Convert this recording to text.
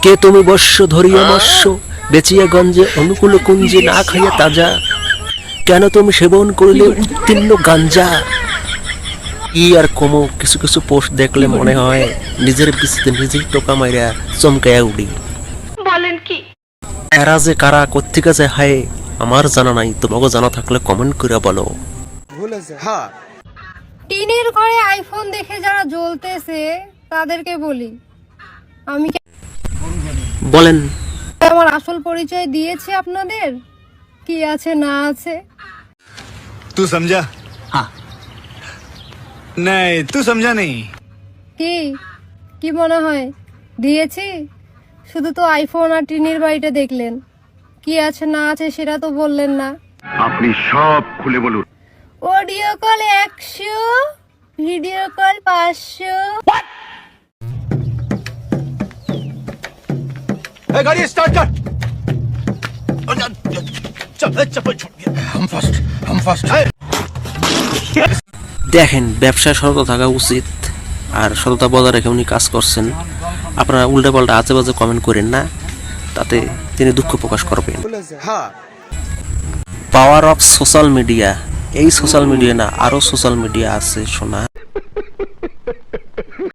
কে তুমি বর্ষ ধরিয়া মৎস্য বেচিয়া গঞ্জে অনুকূল কুঞ্জে না খাইয়া তাজা, কেন তুমি সেবন করিলে উত্তীর্ণ গাঞ্জা। ই আর কমো, কিছু কিছু পোস্ট দেখলে মনে হয় নিজের বিচিতে নিজেই টোকা মাইরা চমকায়া উড়ি। বলেন কি? এরা যে কারা কোত্থেকে যে হায় আমার জানা নাই, তোমাকে জানা থাকলে কমেন্ট করে বলো। টিনের ঘরে আইফোন দেখে যারা জ্বলতেছে তাদেরকে বলি, আমি বলেন। আমার আসল পরিচয় দিয়েছি আপনাদের, কি আছে না আছে। तू समझा? हाँ नहीं तू समझा नहीं। কি কি মনে হয় দিয়েছি? শুধু তো আইফোন আর টিনের বাড়িটা দেখলেন, কি আছে না আছে সেটা তো বললেন না। আপনি সব খুলে বলুন। Audio call 100, video call 500। गाड़ी स्टार्ट कर। चप्पल छूट गया। हम फर्स्ट। দেখেন, ব্যবসায় সততা থাকা উচিত, আর সততা বজায় রেখে উনি কাজ করছেন। আপনারা উল্টা পাল্টা আজে বাজে কমেন্ট করেন না, তাতে তিনি দুঃখ প্রকাশ করবেন। পাওয়ার অফ সোশ্যাল মিডিয়া, এই সোশ্যাল মিডিয়া না আরো সোশ্যাল মিডিয়া আছে শোনা।